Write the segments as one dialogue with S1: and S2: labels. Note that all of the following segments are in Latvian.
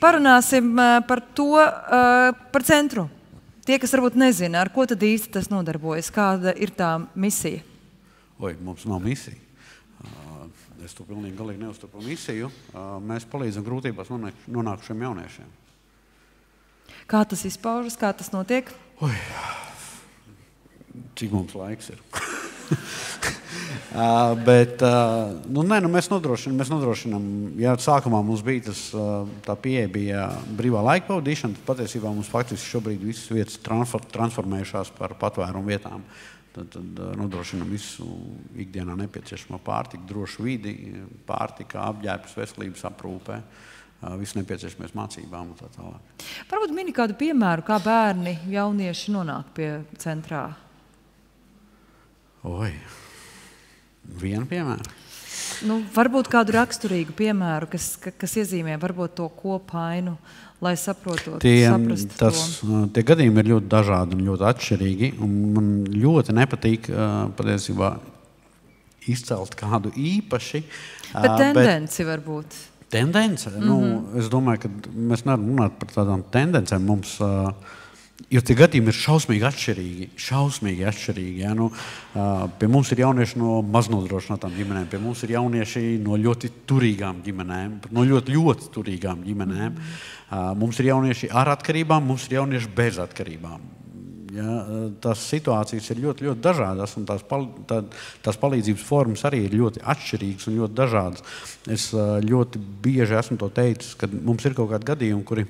S1: parunāsim par to, par centru. Tie, kas varbūt nezina, ar ko tad īsti tas nodarbojas, kāda ir tā misija?
S2: Mums nav misija. Es to pilnīgi galīgi neuzturu par misiju. Mēs palīdzam grūtībās nonākušiem jauniešiem.
S1: Kā tas izpaužas, kā tas notiek?
S2: Cik mums laiks ir? Bet mēs nodrošinām, ja sākumā mums bija tā pieeja bija brīvā laika pavadīšana, tad patiesībā mums faktiski šobrīd visas vietas transformējušās par patvērumu vietām. Tad nodrošinām visu ikdienā nepieciešamo pārtiku, drošu vidi, pārtika, apģērbs, veselības aprūpē, visu nepieciešamies mācībām un tā tālāk.
S1: Varbūt mini kādu piemēru, kā bērni, jaunieši nonāk pie centrā?
S2: Vienu piemēru?
S1: Varbūt kādu raksturīgu piemēru, kas iezīmē varbūt to kopainu, lai saprastu to.
S2: Tie gadījumi ir ļoti dažādi un ļoti atšķirīgi. Un man ļoti nepatīk patiesībā izcelt kādu īpaši.
S1: Bet tendenci varbūt.
S2: Tendence? Es domāju, ka mēs nevaram runāt par tādām tendencēm. Jo tie gadījumi ir šausmīgi atšķirīgi. Ja? Pie mums ir jaunieši no maznodrošinātām ģimenēm, pie mums ir jaunieši no ļoti turīgām ģimenēm, no ļoti turīgām ģimenēm. Mums ir jaunieši ar atkarībām, mums ir jaunieši bez atkarībām. Ja? Tās situācijas ir ļoti, ļoti dažādas, un tās palīdzības formas arī ir ļoti atšķirīgas un ļoti dažādas. Es ļoti bieži esmu to teicis, ka mums ir kaut kādi gadījumi, kuri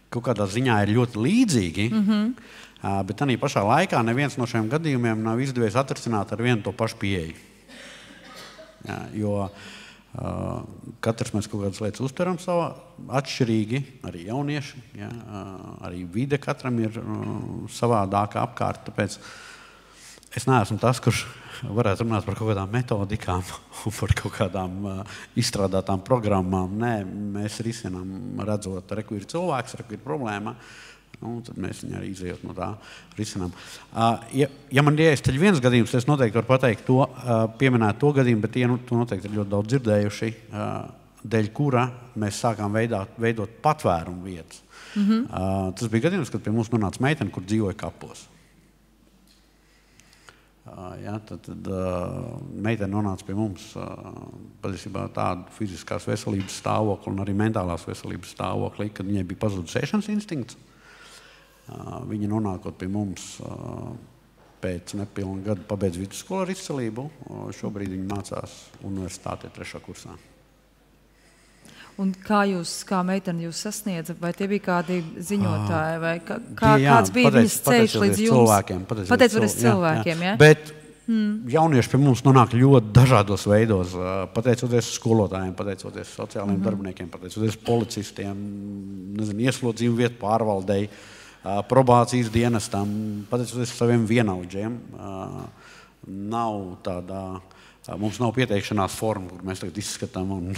S2: kaut kādā ziņā ir ļoti līdzīgi, bet tādā pašā laikā neviens no šiem gadījumiem nav izdevies atrisināt ar vienu to pašu pieeju. Ja, jo katrs mēs kaut kādas lietas uztveram savā atšķirīgi, arī jaunieši, ja, arī vide katram ir savādāka apkārt, tāpēc es neesmu tas, kurš varētu runāt par kaut kādām metodikām un par kaut kādām izstrādātām programmām. Nē, mēs risinām, redzot, reku ir cilvēks, reku ir problēma, tad mēs viņu arī izējot no tā risinām. Ja man jāizceļ viens gadījums, es noteikti varu pateikt to, pieminēt to gadījumu, bet tie to noteikti ir ļoti daudz dzirdējuši, dēļ kura mēs sākām veidot patvērumu vietas. Tas bija gadījums, kad pie mums nonāca meitene, kur dzīvoja kapos. Ja, tad meitene nonāca pie mums patiesībā tādu fiziskās veselības stāvokli un arī mentālās veselības stāvokli, kad viņai bija pazudis ēšanas instinkts. Viņa nonākot pie mums pēc nepilna gada pabeidz vidusskolu ar izcelību. Šobrīd viņa mācās universitātē 3. kursā.
S1: Un kā meiteni jūs sasniedza? Vai tie bija kādi ziņotāji? Vai kāds bija viņas ceļš līdz jums? Pateicoties cilvēkiem, ja?
S2: Bet jaunieši pie mums nonāk ļoti dažādos veidos. Pateicoties skolotājiem, pateicoties sociālajiem darbiniekiem, pateicoties policistiem, ieslodzījumu vietu pārvaldei, probācijas dienestam, pateicoties saviem vienaudžiem. Mums nav pieteikšanās forma, kur mēs tagad izskatām un...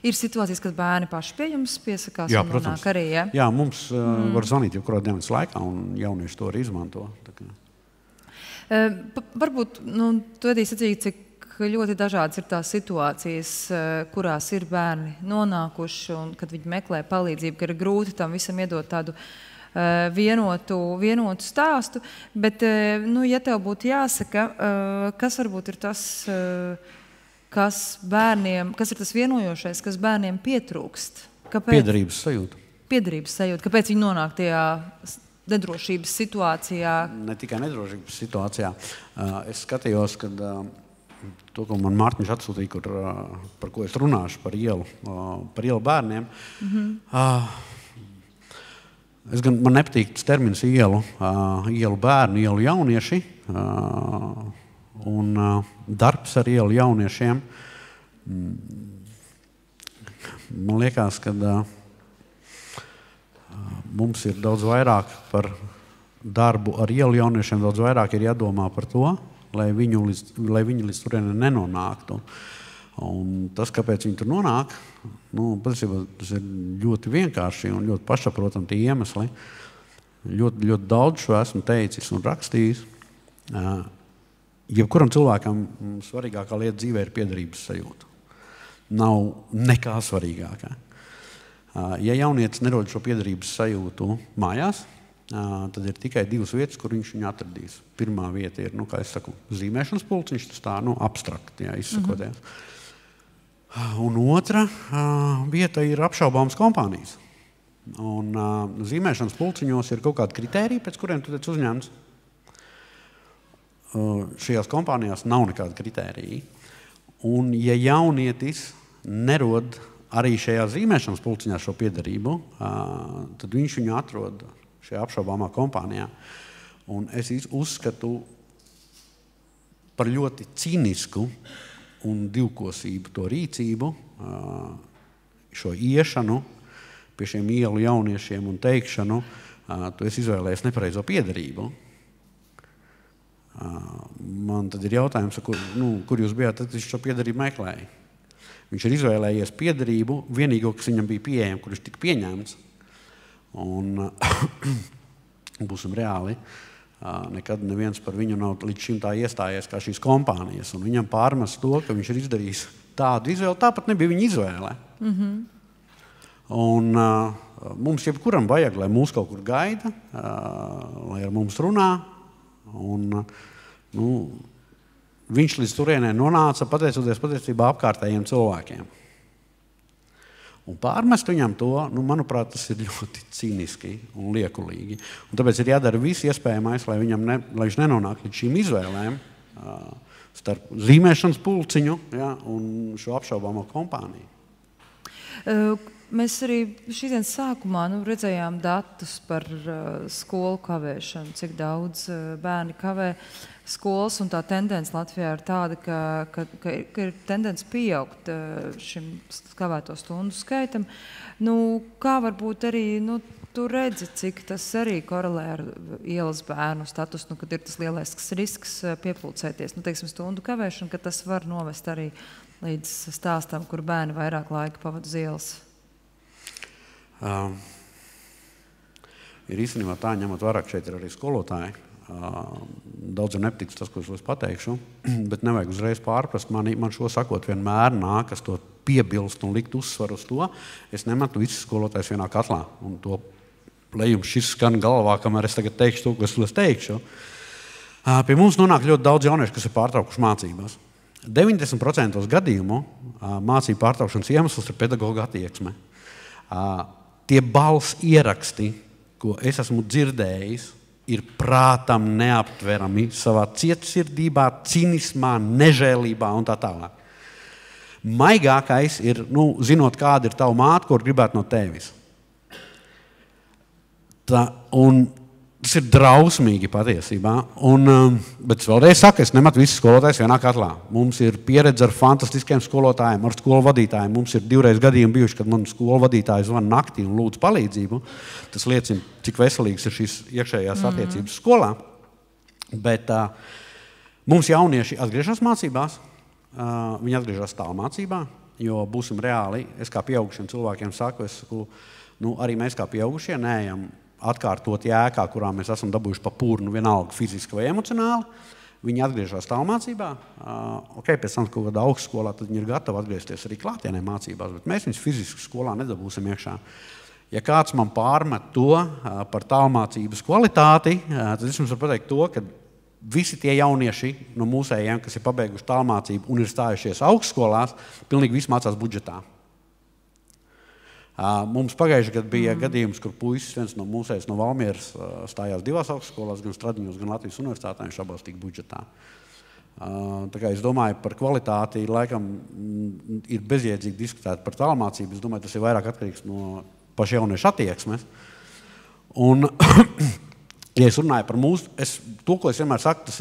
S1: Ir situācijas, kad bērni paši pie jums piesakās un nonāk arī, ja?
S2: Jā, mums var zvanīt jebkurā dienas laikā, un jaunieši to arī izmanto.
S1: Varbūt, tu arī sacīji, cik ļoti dažādas ir tās situācijas, kurās ir bērni nonākuši, un kad viņi meklē palīdzību, ka ir grūti tam visam iedot tādu vienotu stāstu. Bet, ja tev būtu jāsaka, kas varbūt ir tas... kas ir tas vienojošais, kas bērniem pietrūkst?
S2: Piederības sajūta.
S1: Piederības sajūta. Kāpēc viņi nonāk tajā nedrošības situācijā?
S2: Ne tikai nedrošības situācijā. Es skatījos, kad to, ko man Mārtiņš atsūtīja, par ko es runāšu, par ielu bērniem. Man nepatīk tas termins ielu bērnu, ielu jaunieši. Un darbs ar ielu jauniešiem, man liekas, ka mums ir daudz vairāk par darbu ar ielu jauniešiem, daudz vairāk ir jādomā par to, lai viņi līdz turienei nenonāktu. Un tas, kāpēc viņi tur nonāk, patiesībā tas ir ļoti vienkārši un ļoti pašsaprotami tie iemesli. Ļoti, ļoti daudz šo esmu teicis un rakstījis. Jebkuram cilvēkam svarīgākā lieta dzīvē ir piederības sajūta. Nav nekā svarīgākā. Ja jaunietis nerod šo piederības sajūtu mājās, tad ir tikai 2 vietas, kur viņš viņu atradīs. Pirmā vieta ir, kā es saku, zīmēšanas pulciņš, tas tā, abstrakt, izsakoties. Un otra vieta ir apšaubāmas kompānijas. Un zīmēšanas pulciņos ir kaut kādi kritēriji, pēc kuriem tu tiec uzņemts. Šajās kompānijās nav nekāda kritērija. Un ja jaunietis nerod arī šajā zīmēšanas pulciņā šo piederību, tad viņš viņu atrod šajā apšaubāmā kompānijā. Un es uzskatu par ļoti cīnisku un divkosību to rīcību, šo iešanu pie šiem ielu jauniešiem un teikšanu, tu esi izvēlējies nepareizo piederību. Man tad ir jautājums, kur jūs bijāt, tad viņš šo piederību meklēja. Viņš ir izvēlējies piederību, vienīgo, kas viņam bija pieejams, kurš tika pieņemts. Un būsim reāli, nekad neviens par viņu nav līdz šim tā iestājies kā šīs kompānijas. Un viņam pārmest to, ka viņš ir izdarījis tādu izvēli, tāpat nebija viņa izvēle. Un mums jebkuram vajag, lai mūs kaut kur gaida, lai ar mums runā. Un, viņš līdz turienē nonāca pateicoties patiesībā apkārtējiem cilvēkiem. Un pārmest viņam to, manuprāt, tas ir ļoti cīniski un liekulīgi. Un tāpēc ir jādara viss iespējamais, lai viņš nenonāk līdz šīm izvēlēm starp zīmēšanas pulciņu un šo apšaubāmo kompāniju.
S1: Mēs arī šīdienas sākumā redzējām datus par skolu kavēšanu, cik daudz bērni kavē skolas, un tā tendence Latvijā ir tāda, ka ir tendence pieaugt šim kavēto stundu skaitam. Kā varbūt arī, tu redzi, cik tas arī korelē ar ielas bērnu statusu, kad ir tas lielais risks piepulcēties, teiksim, stundu kavēšanu, ka tas var novest arī līdz stāstam, kur bērni vairāk laika pavada uz ielas.
S2: Ir īstenībā tā, ņemot vairāk šeit ir arī skolotāji. Daudziem nepatiks tas, ko es pateikšu, bet nevajag uzreiz pārprast. Man šo sakot vienmēr nākas to piebilst un likt uzsvaru uz to. Es nemetu visus skolotājus vienā katlā. Un to, lai jums šis skan galvā, kamēr es tagad teikšu to, ko es teikšu. Pie mums nonāk ļoti daudz jauniešu, kas ir pārtraukuši mācībās. 90% gadījumu mācību pārtraukšanas iemesls ir pedagoga attieksme. Tie balss ieraksti, ko es esmu dzirdējis, ir prātam neaptverami savā cietsirdībā, cinismā, nežēlībā un tā tālāk. Maigākais ir, zinot, kāda ir tava māte, ko gribētu no tevis. Tas ir drausmīgi patiesībā. Bet es vēlreiz saku, es nemetu visus skolotājus vienā katlā. Mums ir pieredze ar fantastiskiem skolotājiem, ar skolu vadītājiem. Mums ir 2 gadījumi bijuši, kad man skolu vadītāji zvana naktī un lūdz palīdzību. Tas liecina, cik veselīgs ir šīs iekšējās attiecības skolā. Bet mums jaunieši atgriežas mācībās. Viņi atgriežas tālmācībā, jo būsim reāli. Es kā pieaugušiem cilvēkiem saku, arī mēs kā pieaugušie neejam atkārtot ēkā, kurā mēs esam dabūjuši pa pūru, vienalga fiziski vai emocionāli. Viņi atgriežas tālmācībā. Pēc tam kaut kādā augstskolā tad viņi ir gatavi atgriezties arī klātienē mācībās, bet mēs viņus fiziski skolā nedabūsim iekšā. Ja kāds man pārmet to par tālmācības kvalitāti, tad es jums varu pateikt to, ka visi tie jaunieši no mūsējiem, kas ir pabeiguši tālmācību un ir stājušies augstskolās, pilnīgi visi mācās budžetā. Mums pagājušajā gadā bija gadījums, kur puisis viens no mūsējs no Valmieras stājās 2 augstskolās, gan Stradiņos, gan Latvijas universitātē, viņš abās tika budžetā. Tā kā es domāju par kvalitāti, laikam ir bezjēdzīgi diskutēt par tālmācību. Es domāju, tas ir vairāk atkarīgs no paša jauniešu attieksmes. Un, ja es runāju par mūsu, to, ko es vienmēr saku,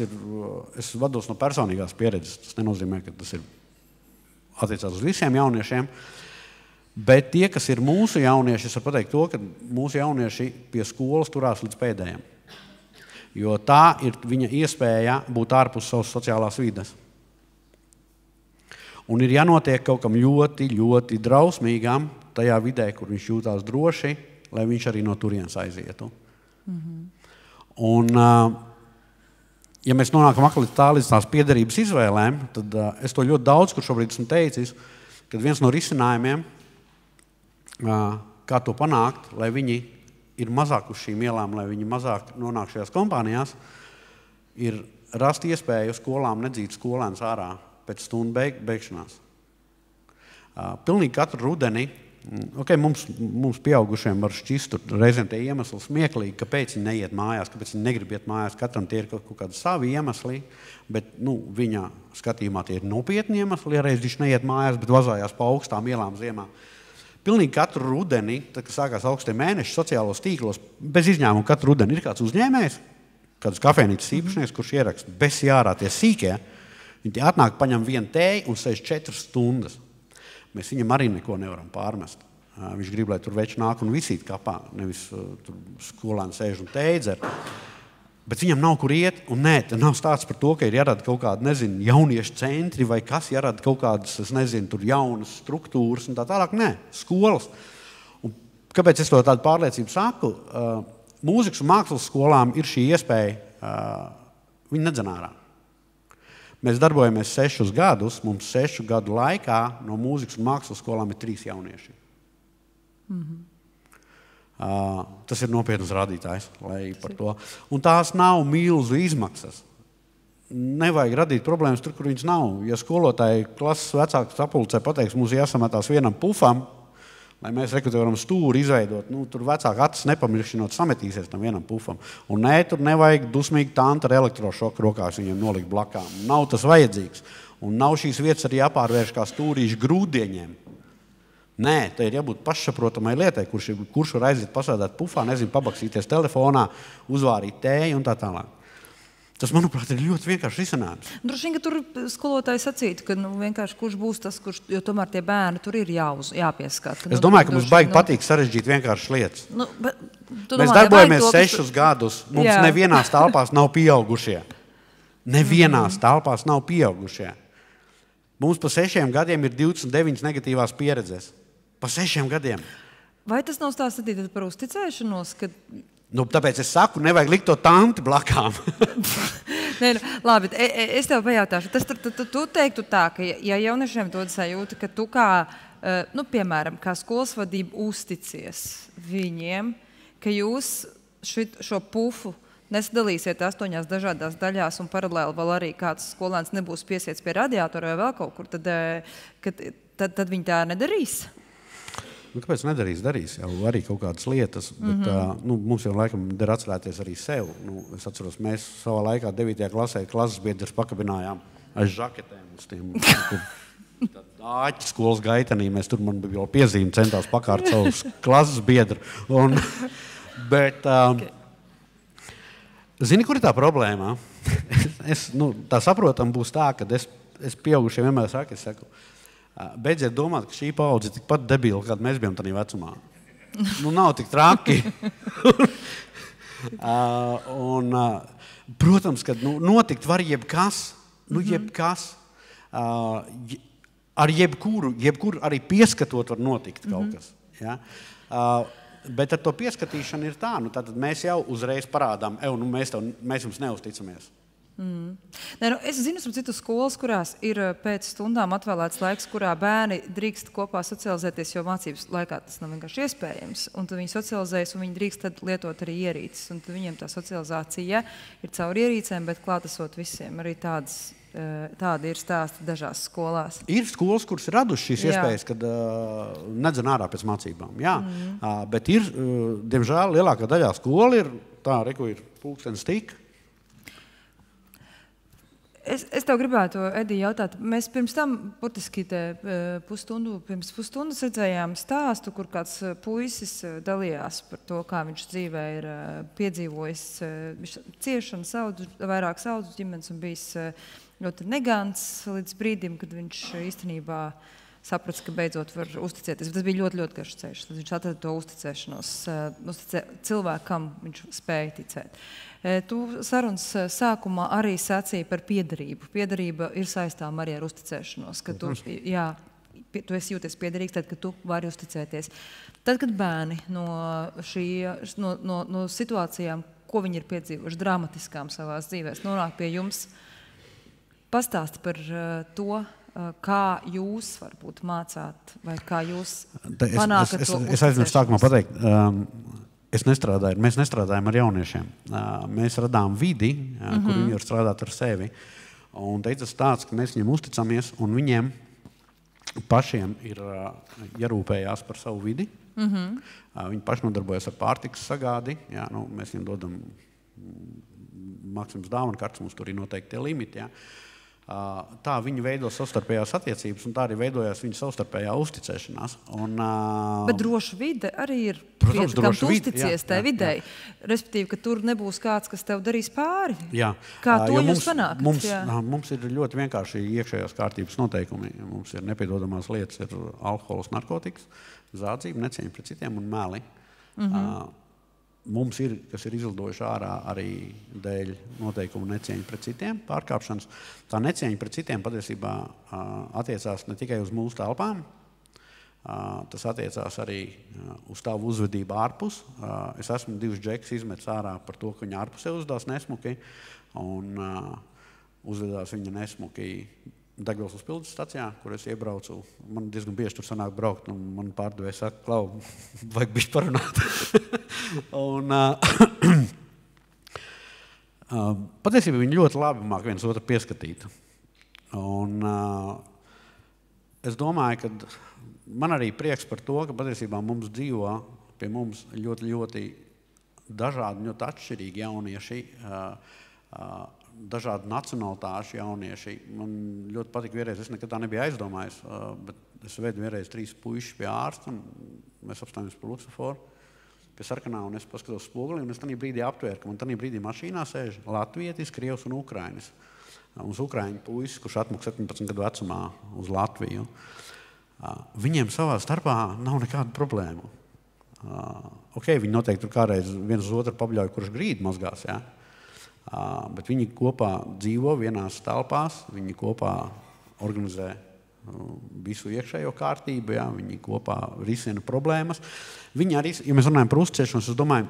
S2: es vados no personīgās pieredzes. Tas nenozīmē, ka tas ir attiecās uz visiem jauniešiem. Bet tie, kas ir mūsu jaunieši, es varu pateikt to, ka mūsu jaunieši pie skolas turās līdz pēdējiem. Jo tā ir viņa iespēja būt ārpus savas sociālās vides. Un ir jānotiek kaut kam ļoti, ļoti drausmīgam tajā vidē, kur viņš jūtās droši, lai viņš arī no turienes aizietu. Un, ja mēs nonākam līdz tās piederības izvēlēm, tad es to ļoti daudz, kur šobrīd esmu teicis, kad viens no risinājumiem, kā to panākt, lai viņi ir mazāk uz šīm ielām, lai viņi mazāk nonāk šajās kompānijās, ir rast iespēju skolām nedzīt skolēns ārā pēc stundu beigšanās. Pilnīgi katru rudeni, mums pieaugušiem var šķist, reizēm tie iemesli smieklīgi, kāpēc viņi neiet mājās, kāpēc viņi negrib iet mājās, katram tie ir kaut kādi savi iemesli, bet viņa skatījumā tie ir nopietni iemesli, ja reiz viņš neiet mājās, bet vazājās pa augstām ielām ziemā. Pilnīgi katru rudeni, tad, kad sākās augstie mēneši sociālos tīklos, bez izņēmuma katru rudeni ir kāds uzņēmējs, kāds kafejnīcas īpašnieks, kurš ieraksta bez jārā tie sīkie, viņi atnāk, paņem vienu tēju un sēž 4 stundas. Mēs viņam arī neko nevaram pārmest. Viņš grib, lai tur veči nāk un visīt kapā, nevis tur skolēni sēž un teidzer. Bet viņam nav kur iet, un nē, te nav stāsts par to, ka ir jārada kaut kādi, jauniešu centri vai kas, jārada kaut kādas, tur jaunas struktūras un tā tālāk. Nē, skolas. Un kāpēc es to tādu pārliecību saku? Mūzikas un mākslas skolām ir šī iespēja, viņi nedzen ārā. Mēs darbojamies 6 gadus, mums 6 gadu laikā no mūzikas un mākslas skolām ir 3 jaunieši. Tas ir nopietnas rādītājs, lai par to. Un tās nav milzu izmaksas. Nevajag radīt problēmas tur, kur viņas nav. Ja skolotāji klases vecāks sapulcē pateiks, mums jāsametās vienam pufam, lai mēs varam stūri izveidot, tur vecāki acis nepamiršinot sametīsies tam vienam pufam. Un nē, tur nevajag dusmīgi tanti ar elektrošoku rokās viņiem nolikt blakām. Nav tas vajadzīgs. Un nav šīs vietas arī jāpārvērš kā stūrīši grūdieņiem. Nē, te ir jābūt pašsaprotamai lietai, kurš var aiziet pasādāt pufā, pabaksīties telefonā, uzvārīt tēju un tā tālāk. Tas, manuprāt, ir ļoti vienkārši risinājums.
S1: Droši vien, ka tur skolotāji sacītu, ka vienkārši kurš būs tas, jo tomēr tie bērni tur ir jāpieskat.
S2: Es domāju, ka mums baigi patīk sarežģīt vienkāršas lietas. Mēs darbojamies 6 gadus, mums nevienās telpās nav pieaugušie. Nevienās telpās nav pieaugušie. Mums pa 6 gadiem ir 29 negatīvās pieredzes. Pa 6 gadiem.
S1: Vai tas nav stāstīt par uzticēšanos, kad...
S2: Tāpēc es saku, nevajag likt to tanti blakām.
S1: Nē, labi, es tev pajautāšu. Tu teiktu tā, ka ja jauniešiem dod sajūta, ka tu kā, piemēram, kā skolas vadība uzticies viņiem, ka jūs šo pufu nesadalīsiet 8 dažādās daļās un paralēli vēl arī kāds skolēns nebūs piesiets pie radiatora vai vēl kaut kur, tad viņi tā nedarīs?
S2: Kāpēc nedarīs? Darīs jau arī kaut kādas lietas, bet mums jau laikam der atcerēties arī sev. Es atceros, mēs savā laikā 9. klasē klases biedrus pakabinājām aiz žaketēm uz tiem āķi skolas gaitenī. Mēs tur, man bija vēl piezīme, centās pakārt savus klases biedru. Bet, zini, kur ir tā problēma? Tā saprotam būs tā, ka es pieaugušiem vienmēr saku, beidziet domāt, ka šī paudze ir tikpat debila, kāda mēs bijām tādā vecumā. Nav tik traki. Protams, ka notikt var jebkas, jebkas. Ar jebkuru arī pieskatot var notikt kaut kas. Ja? Bet ar to pieskatīšanu ir tā, tad mēs jau uzreiz parādām, mēs jums neusticamies.
S1: Es zinu par citu skolas, kurās ir pēc stundām atvēlēts laiks, kurā bērni drīkst kopā socializēties, jo mācības laikā tas nav vienkārši iespējams. Un tad viņi socializējas un viņi drīkst tad lietot arī ierīces. Un tad viņiem tā socializācija ir caur ierīcēm, bet klātesot visiem. Arī tādi ir stāsti dažās skolās.
S2: Ir skolas, kuras ir radušas šīs iespējas, kad nedzen ārā pēc mācībām. Jā. Bet ir, diemžēl, lielākā daļā skola ir tā, ir pulkstenis tik.
S1: Es tev gribētu, Edija, jautāt, mēs pirms tam burtiski pirms pusstundas redzējām stāstu, kur kāds puisis dalījās par to, kā viņš dzīvē ir piedzīvojis ciešanu, vairāk saudžu ģimenes un bijis ļoti negants līdz brīdim, kad viņš īstenībā saprats, ka beidzot var uzticēties. Tas bija ļoti, ļoti garš ceļš. Tad viņš atrada to uzticēšanos cilvēkam, viņš spēja ticēt. Tu sarunas sākumā arī sacīja par piederību. Piederība ir saistām arī ar uzticēšanos, ka tu esi jūties piederīgs, tad, kad tu vari uzticēties. Tad, kad bērni no situācijām, ko viņi ir piedzīvojuši, dramatiskām savās dzīvēs, nonāk pie jums, pastāsti par to, kā jūs varbūt mācāt, vai kā jūs panākat to uzticēšanos?
S2: Es aizmirsu sākumā pateikt. Mēs nestrādājam ar jauniešiem. Mēs radām vidi, kur viņi var strādāt ar sevi. Un teicis tāds, ka mēs viņiem uzticamies, un viņiem pašiem ir jārūpējās par savu vidi. Viņi paši nodarbojas ar pārtikas sagādi. Jā, mēs viņiem dodam maksimums dāvanu kartes, mums tur ir noteikti tie limiti. Jā. Tā viņi veido savstarpējās attiecības, un tā arī veidojās viņa savstarpējā uzticēšanās.
S1: Bet droša vide arī ir,
S2: protams,
S1: kam tu uzticies tai videi. Respektīvi, ka tur nebūs kāds, kas tev darīs pāri.
S2: Jā.
S1: Kā to jūs panākat?
S2: Mums ir ļoti vienkārši iekšējās kārtības noteikumi. Mums ir nepiedodamās lietas, ir alkohols, narkotikas, zādzība, necieņa pret citiem un meli. Mums ir, kas ir izlidojuši ārā arī dēļ noteikumu necieņu pret citiem pārkāpšanas. Tā necieņa pret citiem patiesībā attiecās ne tikai uz mūsu telpām, tas attiecās arī uz tavu uzvedību ārpus. Es esmu 2 džekus izmetis ārā par to, ka viņi ārpusē uzdās nesmuki, un uzvedās viņa nesmuki degvielas uzpildes stacijā, kur es iebraucu. Man diezgan bieži tur sanāk braukt, un man pārdevēja saka, Klau, vajag bišķi parunāt. Un, patiesībā viņi ļoti labi māk viens otru pieskatīt. Un es domāju, ka man arī prieks par to, ka patiesībā mums dzīvo pie mums ļoti, ļoti dažādi, ļoti atšķirīgi jaunieši, dažādu nacionalitāšu jaunieši. Man ļoti patika vienreiz, es nekad tā nebija aizdomājis, bet es vedu vienreiz 3 puišus pie ārsta, un mēs apstājamies par luksuforu, pie sarkanā, un es paskatos spogulī, un es tanī brīdī aptvēru, ka man tanī brīdī mašīnā sēž latvietis, krievs un ukrainis. Mums ukraiņu puisis, kurš atmuka 17 gadu vecumā uz Latviju. Viņiem savā starpā nav nekāda problēma. Viņi noteikti tur kādreiz viens uz otru pabļauj, kurš grīdu mazgās, jā. Bet viņi kopā dzīvo vienās telpās, viņi kopā organizē visu iekšējo kārtību, jā, viņi kopā risina problēmas. Viņi arī, ja mēs runājam par uzticēšanos, es domāju,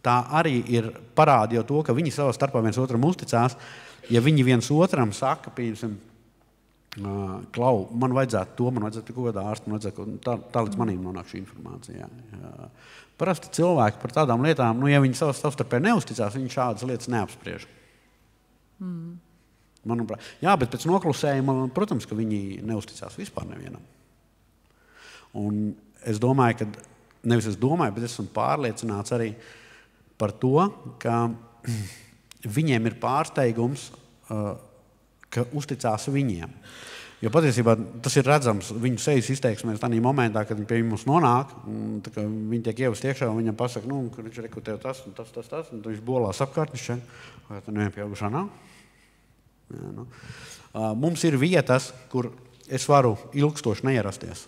S2: tā arī ir parāda jau to, ka viņi savā starpā viens otram uzticās. Ja viņi viens otram saka, piemēram, Klau, man vajadzētu to, man vajadzētu pie kaut kādā ārsta, man vajadzētu, tā līdz manīm nonāk šī informācija. Jā. Parasti cilvēki par tādām lietām, ja viņi savstarpēji neuzticās, viņi šādas lietas neapspriež. Manuprāt. Jā, bet pēc noklusējuma, protams, ka viņi neuzticās vispār nevienam. Un es domāju, bet es esmu pārliecināts arī par to, ka viņiem ir pārsteigums, ka uzticās viņiem. Jo patiesībā tas ir redzams viņu sejas izteiksmēs tādā momentā, kad viņi pie mums nonāk, viņi tiek ievest iekšā, un viņam pasaka, ka viņš rekrutē tas, un viņš bolās apkārt, viņš vai tā neviena pieaugušā nav. Jā, Mums ir vietas, kur es varu ilgstoši neierasties.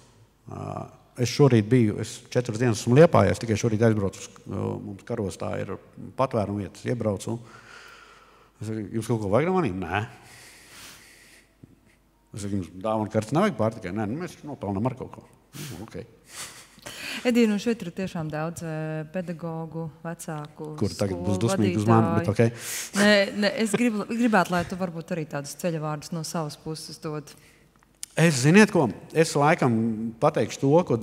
S2: Es šorīt biju, es 4 dienas esmu Liepājās, tikai šorīt aizbraucu, mums karostā ir patvērumu vietas, iebraucu. Es saku, jūs kaut ko vajag no manīm? Nē. Es saku, jums dāvana kartes nevajag pārtikai? Nē, mēs nopelnām ar kaut ko. Okay.
S1: Edīna, šeit ir tiešām daudz pedagogu, vecāku,
S2: kur tagad būs dusmīgi uz mani, bet okay.
S1: Es gribētu, lai tu varbūt arī tādus ceļavārdus no savas puses dod.
S2: Ziniet ko, es laikam pateikšu to, ko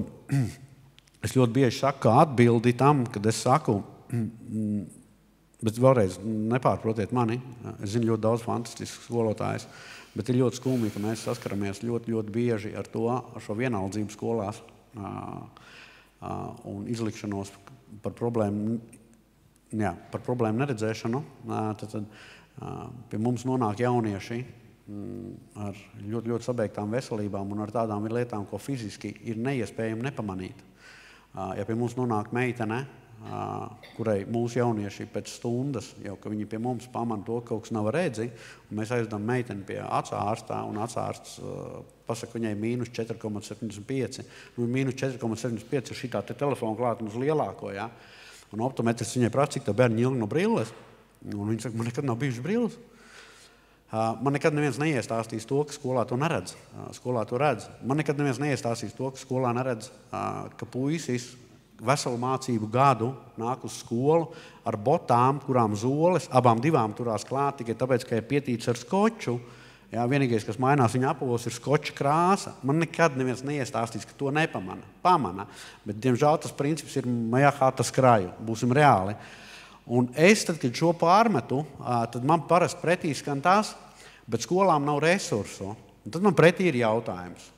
S2: es ļoti bieži saku kā atbildi tam, kad es saku, bet vēlreiz nepārprotiet mani, es zinu ļoti daudz fantastisku skolotājus, bet ir ļoti skumji, ka mēs saskaramies ļoti, ļoti bieži ar šo vienaldzību skolās un izlikšanos par problēmu neredzēšanu. Tad pie mums nonāk jaunieši ar ļoti, ļoti sabeigtām veselībām un ar tādām lietām, ko fiziski ir neiespējami nepamanīt. Ja pie mums nonāk meitene, kurai mūsu jaunieši pēc stundas, jau ka viņi pie mums pamana to, ka kaut kas nav redzi, un mēs aizdam meiteni pie acārstā, un acārsts pasaka viņai mīnus 4,75. Mīnus 4,75 ir šitā te telefona klāt uz lielāko, ja? Un optometrists viņai prasa, cik tā bērni ilgi no brilles. Un viņa saka, man nekad nav bijušas brilles. Man nekad neviens neiestāstīs to, ka skolā to neredz. Skolā to redz. Man nekad neviens neiestāstīs to, ka skolā neredz, ka puisis veselu mācību gadu nāk uz skolu ar botām, kurām zoles, abām divām turās klāt, tikai tāpēc, ka ir pietīts ar skoču, Jā, vienīgais, kas mainās viņa apavos, ir skoča krāsa. Man nekad neviens neiestāstīs, ka to pamana. Bet, diemžēl, tas princips ir tas krāju. Būsim reāli. Un es, tad, kad šo pārmetu, tad man parasti pretī skan tās, bet skolām nav resursu. Un tad man pretī ir jautājums.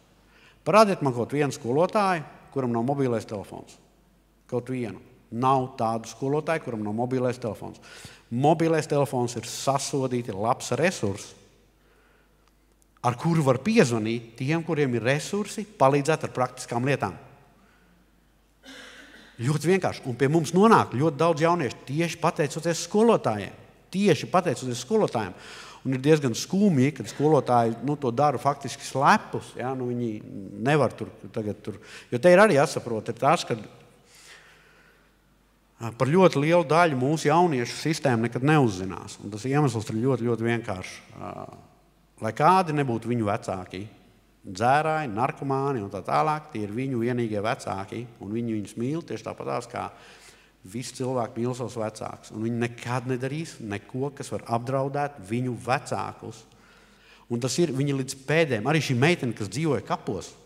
S2: Parādiet man kaut vienu skolotāju, kuram nav mobilais telefons. Kaut vienu. Nav tādu skolotāju, kuram nav mobilais telefons. Mobilais telefons ir sasodīti labs resurs, ar kuru var piezvanīt tiem, kuriem ir resursi, palīdzēt ar praktiskām lietām. Ļoti vienkārši. Un pie mums nonāk ļoti daudz jauniešu tieši pateicoties skolotājiem. Un ir diezgan skumji, kad skolotāji to dara faktiski slepus. Ja? Viņi nevar tur. Jo te ir arī jāsaprot, ir tas, ka par ļoti lielu daļu mūsu jauniešu sistēma nekad neuzzinās. Un tas iemesls ir ļoti, ļoti vienkārši. Lai kādi nebūtu viņu vecāki, dzērāji, narkomāni un tā tālāk, tie ir viņu vienīgie vecāki, un viņi viņus mīl tieši tāpatās, kā visi cilvēki mīl savus vecākus. Un viņi nekad nedarīs neko, kas var apdraudēt viņu vecākus. Un tas ir viņi līdz pēdējiem. Arī šī meitene, kas dzīvoja kapos,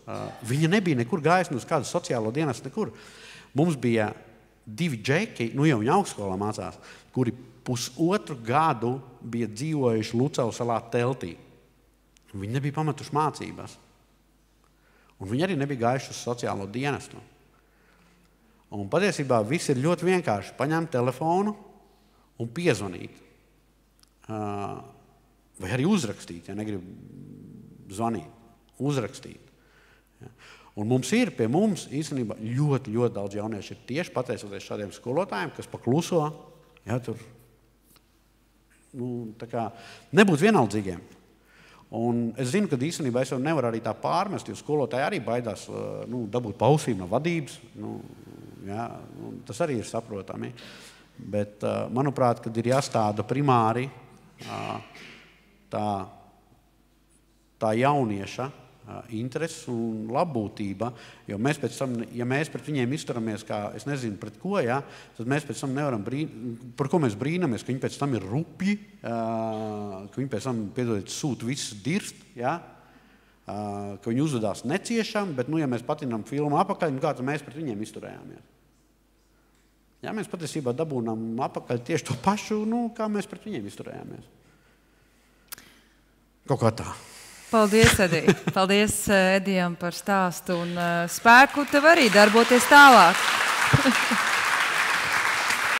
S2: viņa nebija nekur gājusi uz kādu sociālo dienestu, nekur. Mums bija 2 džeki, jau viņa augstskolā mācās, kuri 1,5 gadu bija dzīvojuši Lucavas salā teltī. Viņi nebija pametuši mācībās. Un viņi arī nebija gājuši uz sociālo dienestu. Un patiesībā viss ir ļoti vienkārši. Paņemt telefonu un piezvanīt. Vai arī uzrakstīt, ja negrib zvanīt. Uzrakstīt. Un pie mums īstenībā ļoti, ļoti daudz jaunieši ir tieši pateicoties šādiem skolotājiem, kas pakluso, ja, tur nebūt vienaldzīgiem. Un es zinu, ka īstenībā es jau nevaru arī tā pārmest, jo skolotāji arī baidās dabūt pausību no vadības. Jā, tas arī ir saprotami. Bet, manuprāt, kad ir jāstāda primāri tā jaunieša intereses un labbūtība, jo mēs pēc tam, ja mēs pret viņiem izturamies kā, es nezinu, pret ko, ja, tad mēs pēc tam nevaram par ko mēs brīnamies, ka viņi pēc tam ir rupji, ka viņi pēc tam, piedodiet, sūt visus dirst, ja, ka viņi uzvedās neciešam, bet, ja mēs patinām filmu apakaļ, kā tad mēs pret viņiem izturējāmies. Ja, mēs patiesībā dabūnām apakaļ tieši to pašu, kā mēs pret viņiem izturējāmies. Kaut kā tā.
S1: Paldies, Edij. Paldies Edijam par stāstu un spēku tev arī darboties tālāk.